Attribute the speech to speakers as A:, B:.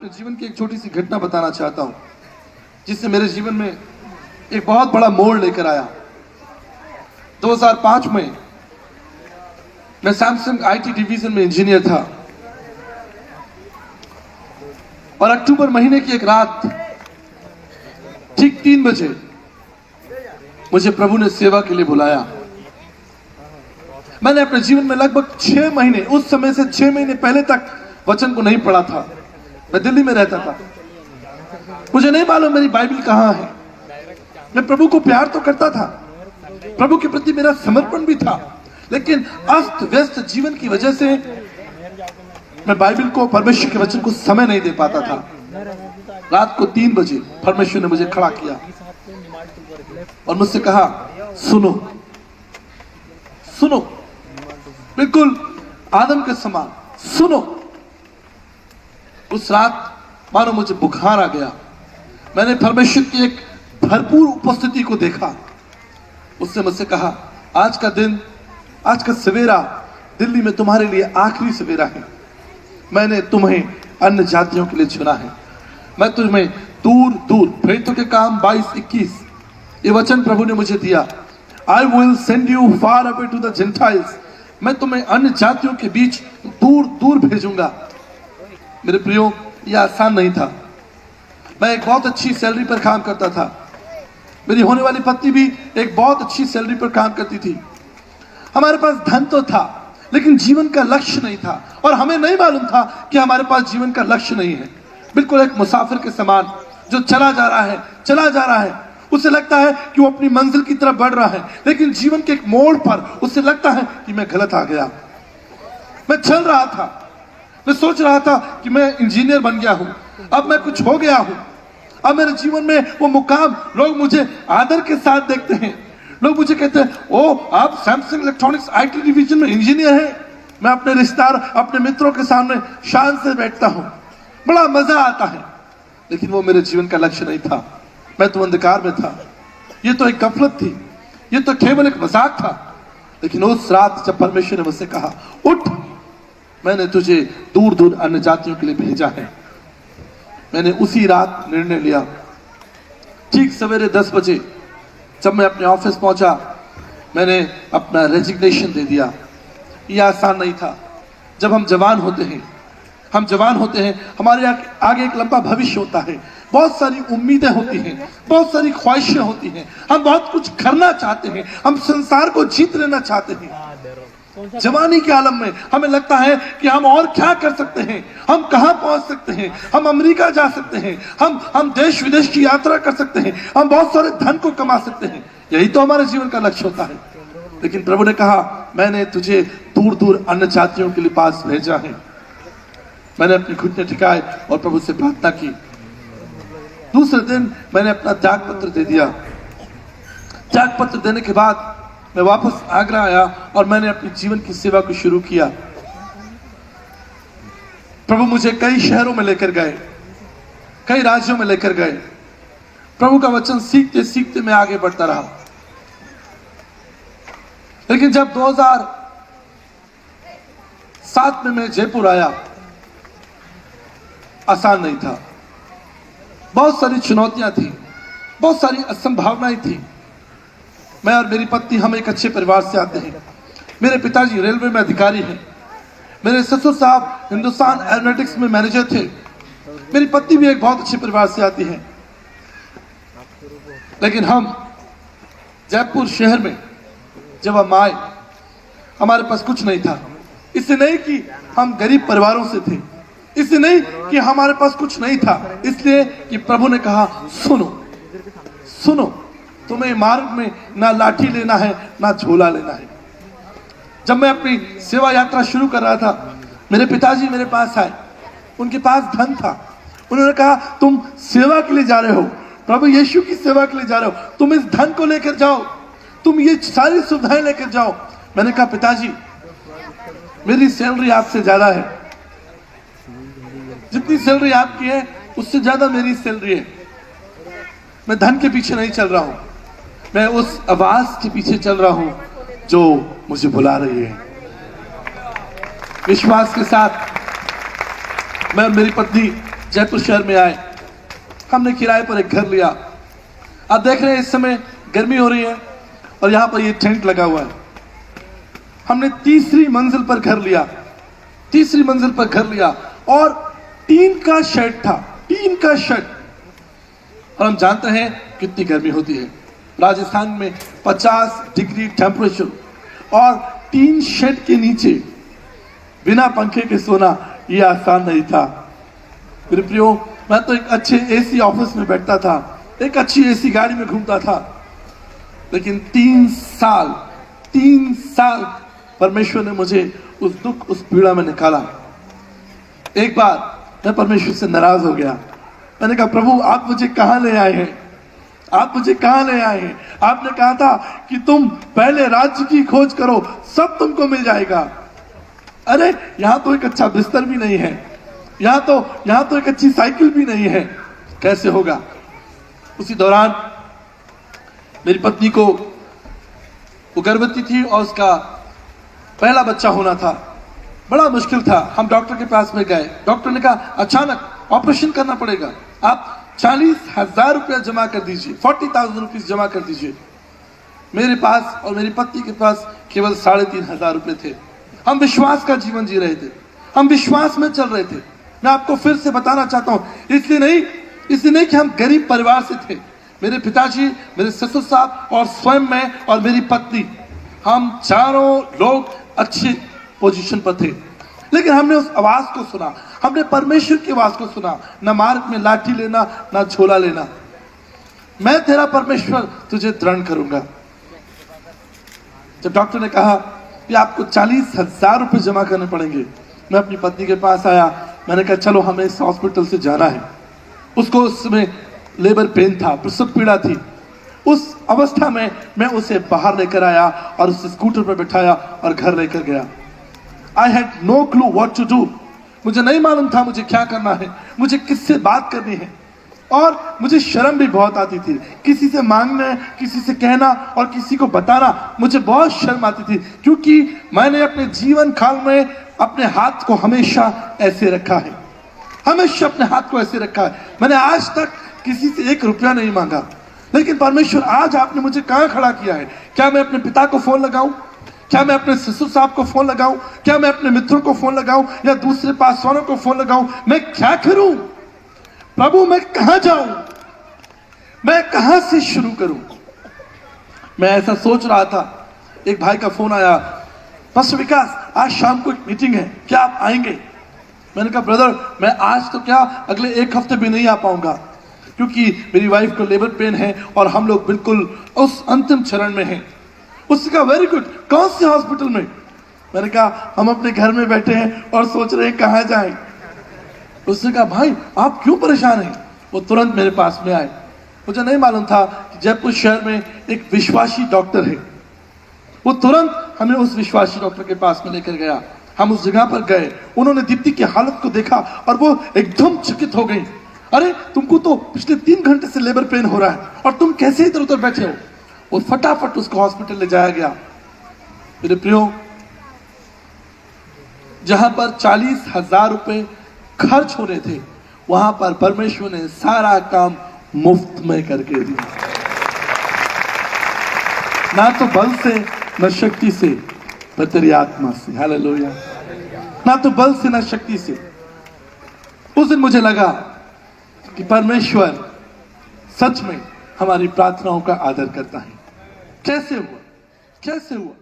A: जीवन की एक छोटी सी घटना बताना चाहता हूं जिससे मेरे जीवन में एक बहुत बड़ा मोड़ लेकर आया। 2005 में मैं सैमसंग आईटी डिवीजन में इंजीनियर था और अक्टूबर महीने की एक रात ठीक 3 बजे मुझे प्रभु ने सेवा के लिए बुलाया। मैंने अपने जीवन में लगभग 6 महीने, उस समय से 6 महीने पहले तक वचन को नहीं पढ़ा था। मैं दिल्ली में रहता था, मुझे नहीं मालूम मेरी बाइबल कहां है। मैं प्रभु को प्यार तो करता था, प्रभु के प्रति मेरा समर्पण भी था, लेकिन अस्त व्यस्त जीवन की वजह से मैं बाइबल को, परमेश्वर के वचन को समय नहीं दे पाता था। रात को 3 बजे परमेश्वर ने मुझे खड़ा किया और मुझसे कहा, सुनो सुनो, बिल्कुल आदम के समान सुनो। उस रात मानो मुझे बुखार आ गया। मैंने परमेश्वर की एक भरपूर उपस्थिति को देखा। उसने मुझसे कहा, आज का दिन, आज का सवेरा दिल्ली में तुम्हारे लिए आखिरी सवेरा है। मैंने तुम्हें अन्य जातियों के लिए चुना है। मैं तुम्हें दूर दूर, प्रेरितों के काम 22-21, ये वचन प्रभु ने मुझे दिया। I will send you far away to the Gentiles. मैं तुम्हें अन्य जातियों के बीच दूर दूर भेजूंगा। मेरे प्रियो, यह आसान नहीं था। मैं एक बहुत अच्छी सैलरी पर काम करता था। मेरी होने वाली पत्नी भी एक बहुत अच्छी सैलरी पर काम करती थी। हमारे पास धन तो था, लेकिन जीवन का लक्ष्य नहीं था और हमें नहीं मालूम था कि हमारे पास जीवन का लक्ष्य नहीं है। बिल्कुल एक मुसाफिर के समान जो चला जा रहा है। उसे लगता है कि वो अपनी मंजिल की तरफ बढ़ रहा है, लेकिन जीवन के एक मोड़ पर उसे लगता है कि मैं गलत आ गया। मैं चल रहा था, मैं सोच रहा था कि मैं इंजीनियर बन गया हूं, अब मैं कुछ हो गया हूं, अब मेरे जीवन में वो मुकाम, लोग मुझे आदर के साथ देखते हैं। लोग मुझे कहते हैं, ओ आप सैमसंग इलेक्ट्रॉनिक्स आईटी डिवीजन में इंजीनियर हैं। मैं अपने रिश्तेदार, अपने मित्रों के सामने शान से बैठता हूं, बड़ा मजा आता है। लेकिन वो मेरे जीवन का लक्ष्य नहीं था। मैं तो अंधकार में था। ये तो एक गफलत थी, ये तो केवल एक मजाक था। लेकिन उस रात जब परमेश्वर ने मुझसे कहा, उठ, मैंने तुझे दूर दूर अन्य जातियों के लिए भेजा है, मैंने उसी रात निर्णय लिया। ठीक सवेरे 10 बजे जब मैं अपने ऑफिस पहुंचा, मैंने अपना रेजिग्नेशन दे दिया। यह आसान नहीं था। जब हम जवान होते हैं, हमारे आगे एक लंबा भविष्य होता है, बहुत सारी उम्मीदें होती हैं, बहुत सारी ख्वाहिशें होती हैं, हम बहुत कुछ करना चाहते हैं, हम संसार को जीत लेना चाहते हैं। जवानी के आलम में हमें लगता है कि हम और क्या कर सकते हैं, हम कहां पहुंच सकते हैं, हम अमेरिका जा सकते हैं, हम देश विदेश की यात्रा कर सकते हैं, हम बहुत सारे धन को कमा सकते हैं। यही तो हमारे जीवन का लक्ष्य होता है। लेकिन प्रभु ने कहा, मैंने तुझे दूर दूर अन्य जातियों के लिए पास भेजा है। मैंने अपने घुटने टिकाए और प्रभु से प्रार्थना की। दूसरे दिन मैंने अपना त्याग पत्र दे दिया। त्याग पत्र देने के बाद मैं वापस आगरा आया और मैंने अपने जीवन की सेवा को शुरू किया। प्रभु मुझे कई शहरों में लेकर गए, कई राज्यों में लेकर गए। प्रभु का वचन सीखते सीखते मैं आगे बढ़ता रहा। लेकिन जब 2007 में मैं जयपुर आया, आसान नहीं था। बहुत सारी चुनौतियां थी, बहुत सारी असंभावनाएं थी। मैं और मेरी पत्नी, हम एक अच्छे परिवार से आते हैं। मेरे पिताजी रेलवे में अधिकारी हैं, मेरे ससुर साहब हिंदुस्तान एरोनॉटिक्स में मैनेजर थे। मेरी पत्नी भी एक बहुत अच्छे परिवार से आती है। लेकिन हम जयपुर शहर में जब हम आए, हमारे पास कुछ नहीं था। इससे नहीं कि हम गरीब परिवारों से थे, इससे नहीं कि हमारे पास कुछ नहीं था, इसलिए कि प्रभु ने कहा, सुनो सुनो, तुम्हें मार्ग में ना लाठी लेना है ना झोला लेना है। जब मैं अपनी सेवा यात्रा शुरू कर रहा था, मेरे पिताजी मेरे पास आए। उनके पास धन था। उन्होंने कहा, तुम सेवा के लिए जा रहे हो, प्रभु यीशु की सेवा के लिए जा रहे हो, तुम इस धन को लेकर जाओ, तुम ये सारी सुविधाएं लेकर जाओ। मैंने कहा, पिताजी मेरी सैलरी आपसे ज्यादा है, जितनी सैलरी आपकी है उससे ज्यादा मेरी सैलरी है। मैं धन के पीछे नहीं चल रहा हूं, मैं उस आवाज के पीछे चल रहा हूं जो मुझे बुला रही है। विश्वास के साथ मैं और मेरी पत्नी जयपुर शहर में आए, हमने किराए पर एक घर लिया। आप देख रहे हैं इस समय गर्मी हो रही है और यहाँ पर ये टेंट लगा हुआ है। हमने तीसरी मंजिल पर घर लिया, तीसरी मंजिल पर घर लिया और टीन का शेड था, टीन का शेड। और हम जानते हैं कितनी गर्मी होती है राजस्थान में, 50 डिग्री टेम्परेचर, और टीन शेड के नीचे बिना पंखे के सोना ये आसान नहीं था। मेरे प्रियो, मैं तो एक अच्छे एसी ऑफिस में बैठता था, एक अच्छी एसी गाड़ी में घूमता था, लेकिन 3 साल परमेश्वर ने मुझे उस दुख, उस पीड़ा में निकाला। एक बार मैं परमेश्वर से नाराज हो गया। मैंने कहा, प्रभु आप मुझे कहां ले आए हैं, आप मुझे कहां ले आए हैं? आपने कहा था कि तुम पहले राज्य की खोज करो, सब तुमको मिल जाएगा। अरे यहां तो एक अच्छा बिस्तर भी नहीं है, यहां तो एक अच्छी साइकिल भी नहीं है, कैसे होगा? उसी दौरान मेरी पत्नी को, वो गर्भवती थी और उसका पहला बच्चा होना था, बड़ा मुश्किल था। हम डॉक्टर के पास में गए, डॉक्टर ने कहा अचानक ऑपरेशन करना पड़ेगा, आप 40,000 रुपया जमा कर दीजिए, 40,000 रुपीज जमा कर दीजिए। मेरे पास और मेरी पत्नी के पास केवल 3,500 रुपये थे। हम विश्वास का जीवन जी रहे थे, हम विश्वास में चल रहे थे। मैं आपको फिर से बताना चाहता हूं, इसलिए नहीं कि हम गरीब परिवार से थे। मेरे पिताजी, मेरे ससुर साहब और स्वयं मैं और मेरी पत्नी, हम चारों लोग अच्छे पोजीशन पर थे, लेकिन हमने उस आवाज को सुना, हमने परमेश्वर की आवाज को सुना। न मार्ग में लाठी लेना, न झोला लेना, मैं तेरा परमेश्वर तुझे दृढ़ करूंगा। जब डॉक्टर ने कहा कि आपको 40,000 रुपये जमा करने पड़ेंगे, मैं अपनी पत्नी के पास आया। मैंने कहा चलो हमें इस हॉस्पिटल से जाना है। उसको उसमें लेबर पेन था, प्रसव पीड़ा थी। उस अवस्था में मैं उसे बाहर लेकर आया और उसे स्कूटर पर बिठाया और घर लेकर गया। I had no clue what to do. मुझे नहीं मालूम था मुझे क्या करना है, मुझे किससे बात करनी है, और मुझे शर्म भी बहुत आती थी। किसी से मांगना, किसी से कहना और किसी को बताना मुझे बहुत शर्म आती थी, क्योंकि मैंने अपने जीवन काल में अपने हाथ को हमेशा ऐसे रखा है, हमेशा अपने हाथ को ऐसे रखा है। मैंने आज तक किसी से 1 रुपया नहीं मांगा। लेकिन परमेश्वर आज आपने मुझे कहां खड़ा किया है? क्या मैं अपने पिता को फोन लगाऊं? क्या मैं अपने ससुर साहब को फोन लगाऊं? क्या मैं अपने मित्रों को फोन लगाऊं या दूसरे पासवानों को फोन लगाऊं? मैं क्या करूं? प्रभु मैं कहां जाऊं? मैं कहां से शुरू करूं? मैं ऐसा सोच रहा था, एक भाई का फोन आया, पास्टर विकास आज शाम को एक मीटिंग है, क्या आप आएंगे? मैंने कहा ब्रदर मैं आज तो क्या अगले 1 हफ्ते भी नहीं आ पाऊंगा, क्योंकि मेरी वाइफ को लेबर पेन है और हम लोग बिल्कुल उस अंतिम चरण में हैं। उसने कहा वेरी गुड, कौन से हॉस्पिटल में? मैंने कहा हम अपने घर में बैठे हैं और सोच रहे हैं कहां जाएं। उसने कहा भाई आप क्यों परेशान हैं? वो तुरंत मेरे पास में आए। मुझे नहीं मालूम था कि जयपुर शहर में एक विश्वासी डॉक्टर है। वो तुरंत हमें उस विश्वासी डॉक्टर के पास में लेकर गया। हम उस जगह पर गए, उन्होंने दीप्ति की हालत को देखा और वो एकदम चकित हो गई। अरे तुमको तो पिछले 3 घंटे से लेबर पेन हो रहा है और तुम कैसे इधर उधर बैठे हो? वो फटाफट उसको हॉस्पिटल ले जाया गया। मेरे प्रियो, जहां पर 40,000 रुपए खर्च हो रहे थे, वहां पर परमेश्वर ने सारा काम मुफ्त में करके दिया। ना तो बल से, न शक्ति से, पर तेरी आत्मा से। हालेलुया। ना तो बल से, न शक्ति से। उस दिन मुझे लगा कि परमेश्वर सच में हमारी प्रार्थनाओं का आदर करता है। कैसे हुआ? कैसे हुआ?